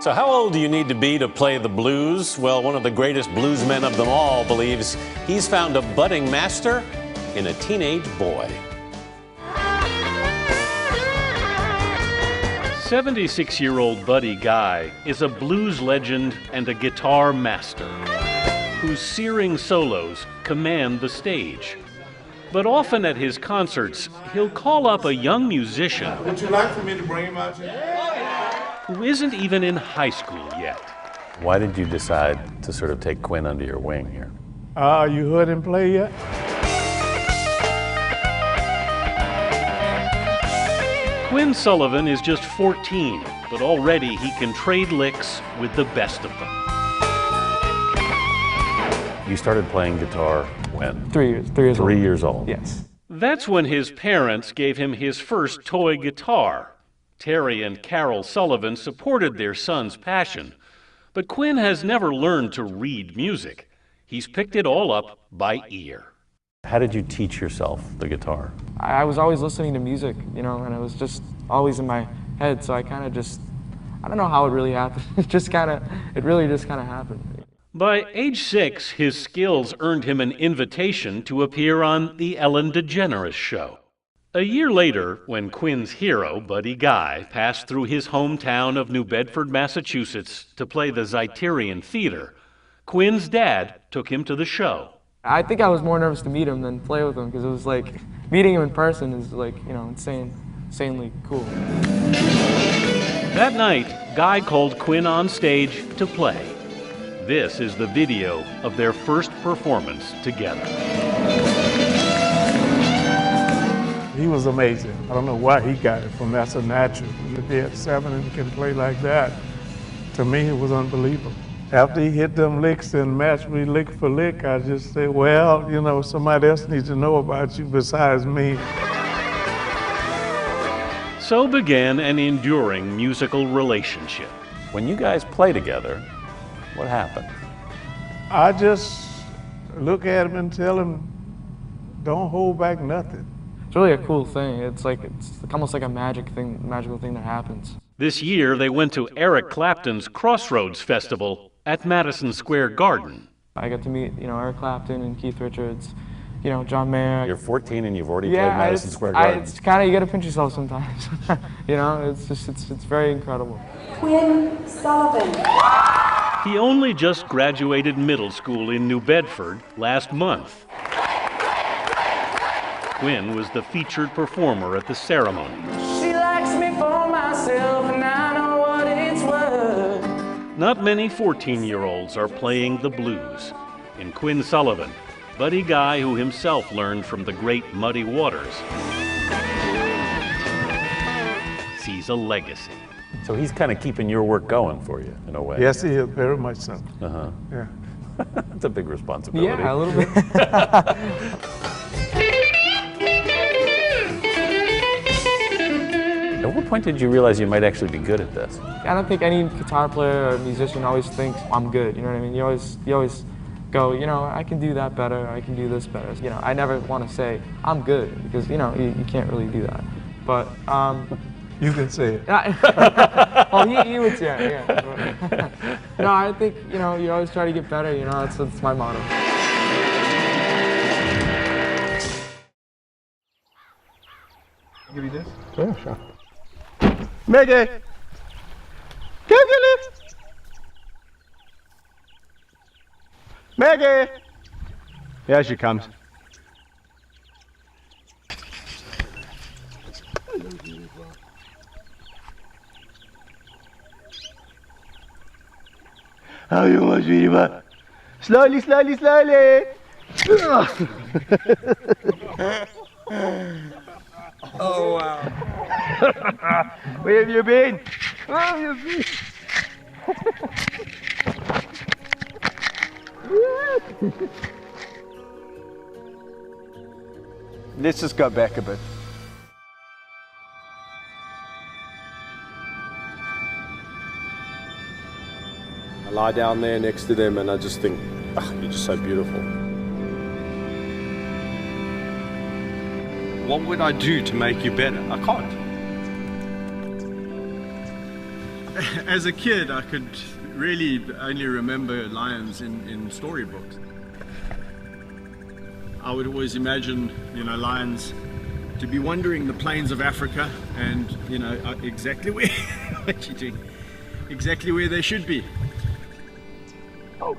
So how old do you need to be to play the blues? Well, one of the greatest bluesmen of them all believes he's found a budding master in a teenage boy. 76-year-old Buddy Guy is a blues legend and a guitar master whose searing solos command the stage. But often at his concerts, he'll call up a young musician Would you like for me to bring him out here? who isn't even in high school yet. Why did you decide to sort of take Quinn under your wing here? You heard him play yet? Quinn Sullivan is just 14, but already he can trade licks with the best of them. You started playing guitar when? 3 years. 3 years old. 3 years old. Yes. That's when his parents gave him his first toy guitar. Terry and Carol Sullivan supported their son's passion, but Quinn has never learned to read music. He's picked it all up by ear. How did you teach yourself the guitar? I was always listening to music, and it was just always in my head, so I kind of just, I don't know how it really happened. It really just kind of happened. By age 6, his skills earned him an invitation to appear on The Ellen DeGeneres Show. A year later, when Quinn's hero, Buddy Guy, passed through his hometown of New Bedford, Massachusetts, to play the Zeiterion Theater, Quinn's dad took him to the show. I think I was more nervous to meet him than play with him, because it was like, meeting him in person is like, insanely cool. That night, Guy called Quinn on stage to play. This is the video of their first performance together. He was amazing. I don't know why he got it from. That's a natural. To be at 7 and can play like that, to me it was unbelievable. After he hit them licks and matched me lick for lick, I just said, well, somebody else needs to know about you besides me. So began an enduring musical relationship. When you guys play together, what happened? I just look at him and tell him, don't hold back nothing. It's really a cool thing. It's almost like a magical thing that happens. This year, they went to Eric Clapton's Crossroads Festival at Madison Square Garden. I got to meet, Eric Clapton and Keith Richards, John Mayer. You're 14 and you've already played Madison Square Garden. It's kind of, you got to pinch yourself sometimes. It's very incredible. Quinn Sullivan. He only just graduated middle school in New Bedford last month. Quinn was the featured performer at the ceremony. She likes me for myself and I know what it's worth. Not many 14-year-olds are playing the blues. In Quinn Sullivan, Buddy Guy, who himself learned from the great Muddy Waters, sees a legacy. So he's kind of keeping your work going for you, in a way. Yes, he is, very much so. Uh-huh. Yeah. That's a big responsibility. Yeah, a little bit. At what point did you realize you might actually be good at this? I don't think any guitar player or musician always thinks I'm good. You know what I mean? You always go, I can do that better. I can do this better. I never want to say I'm good because you can't really do that. But you can say it. Well, he would say it. Yeah. No, I think you always try to get better. That's my motto. Give you this? Yeah, sure. Maggie! Come get it! Maggie! Here she comes. How you want, sweetie pie? Slowly, slowly, slowly! Oh, wow. Where have you been? Where have you been? Let's just go back a bit. I lie down there next to them and I just think, you're just so beautiful. What would I do to make you better? I can't. As a kid, I could really only remember lions in storybooks. I would always imagine, lions to be wandering the plains of Africa, and exactly where what you doing? Exactly where they should be. Oh.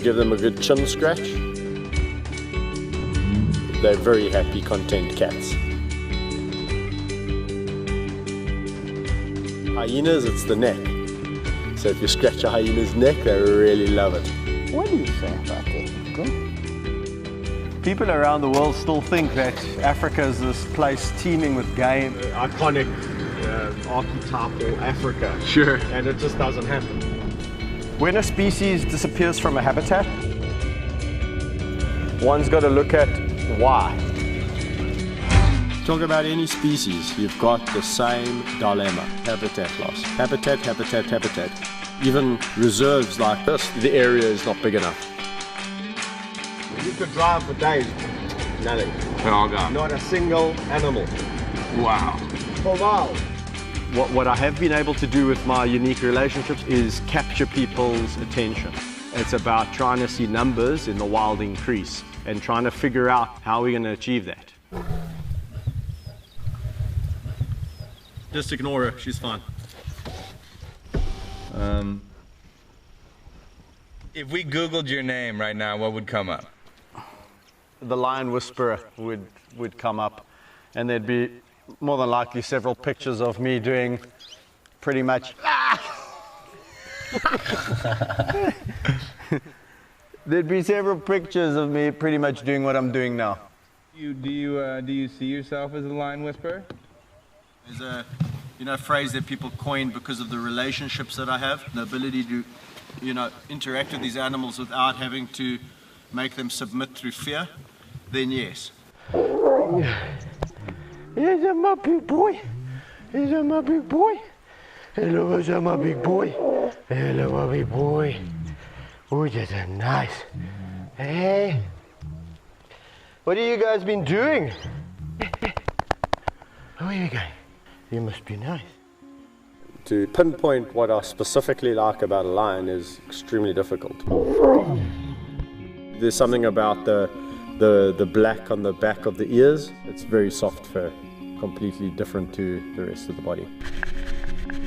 Give them a good chin scratch, they're very happy, content cats. Hyenas, it's the neck. So if you scratch a hyena's neck, they really love it. What do you say about that? People around the world still think that Africa is this place teeming with game. Iconic, archetypal Africa. Sure. And it just doesn't happen. When a species disappears from a habitat, one's got to look at why. Talk about any species, you've got the same dilemma. Habitat loss. Habitat, habitat, habitat. Even reserves like this, the area is not big enough. You could drive for days, nothing. They're all gone. Not a single animal. Wow. For miles. What I have been able to do with my unique relationships is capture people's attention. It's about trying to see numbers in the wild increase and trying to figure out how we're going to achieve that. Just ignore her, she's fine. If we Googled your name right now, what would come up? The Lion Whisperer would come up, and there'd be more than likely several pictures of me doing pretty much there'd be several pictures of me pretty much doing what I'm doing now. Do you see yourself as a lion whisperer? There's a phrase that people coined because of the relationships that I have, the ability to interact with these animals without having to make them submit through fear, then yes. Is that my big boy? Is that my big boy? Hello, is that my big boy? Hello, my big boy. Oh, that's nice. Hey, What have you guys been doing? where are you going? You must be nice. To pinpoint what I specifically like about a lion is extremely difficult. There's something about the black on the back of the ears. It's very soft fur, completely different to the rest of the body.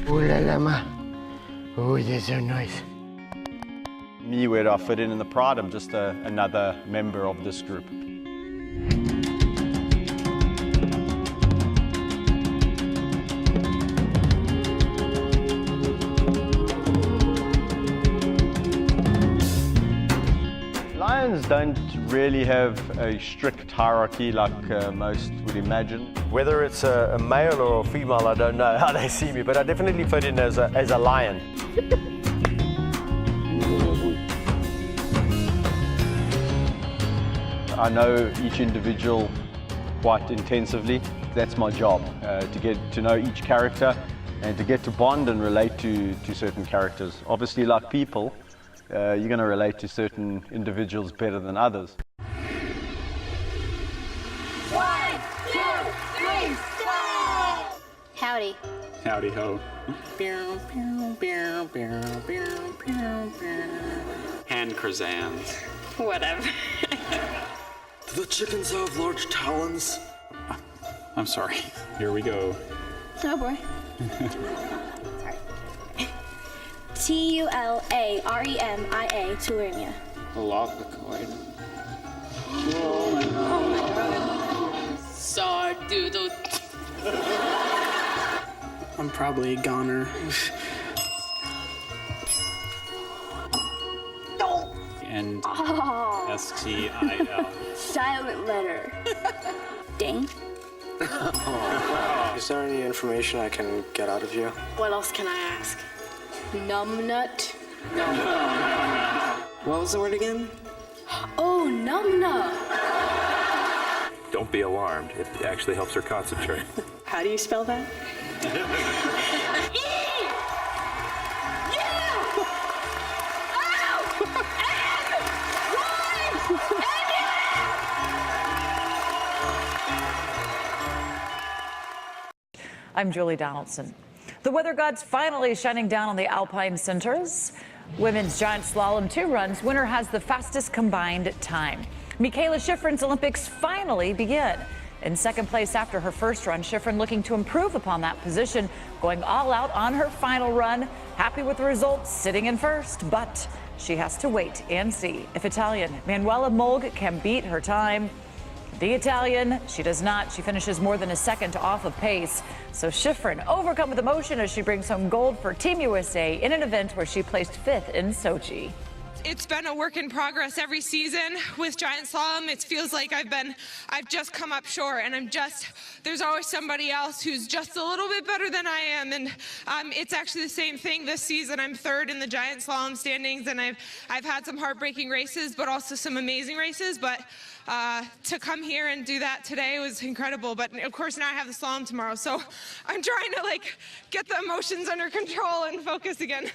Oh la la ma. Oh, that's so nice. Me, where do I fit in the pride? I'm just another member of this group. Lions don't really have a strict hierarchy like most would imagine. Whether it's a male or a female, I don't know how they see me, but I definitely fit in as a lion. I know each individual quite intensively. That's my job, to get to know each character and to get to bond and relate to certain characters. Obviously, like people, you're going to relate to certain individuals better than others. 1, 2, 3, stop! Howdy. Howdy ho. Hand croissants. Whatever. Do the chickens have large talons? I'm sorry. Here we go. Oh boy. Tularemia, Tularemia. Loglocoid. Oh my god. Sardoodle. I'm probably a goner. And Oh. S-T-I-L. Silent letter. Dang. Is there any information I can get out of you? What else can I ask? Numbnut? What was the word again? Oh, numbnut. Don't be alarmed. It actually helps her concentrate. How do you spell that? I'm Julie Donaldson. The weather gods finally shining down on the Alpine Centers. Women's giant slalom 2 runs, winner has the fastest combined time. Michaela Schifrin's Olympics finally begin. In second place after her first run, Schifrin looking to improve upon that position, going all out on her final run. Happy with the results, sitting in first, but she has to wait and see if Italian Manuela Molg can beat her time. The Italian, she does not. She finishes more than a second off of pace. So Schifrin overcome with emotion as she brings home gold for Team USA in an event where she placed 5th in Sochi. It's been a work in progress every season with giant slalom. It feels like I've just come up short, and there's always somebody else who's just a little bit better than I am. And it's actually the same thing this season. I'm 3rd in the giant slalom standings, and I've had some heartbreaking races, but also some amazing races. But to come here and do that today was incredible. But of course now I have the slalom tomorrow, so I'm trying to get the emotions under control and focus again.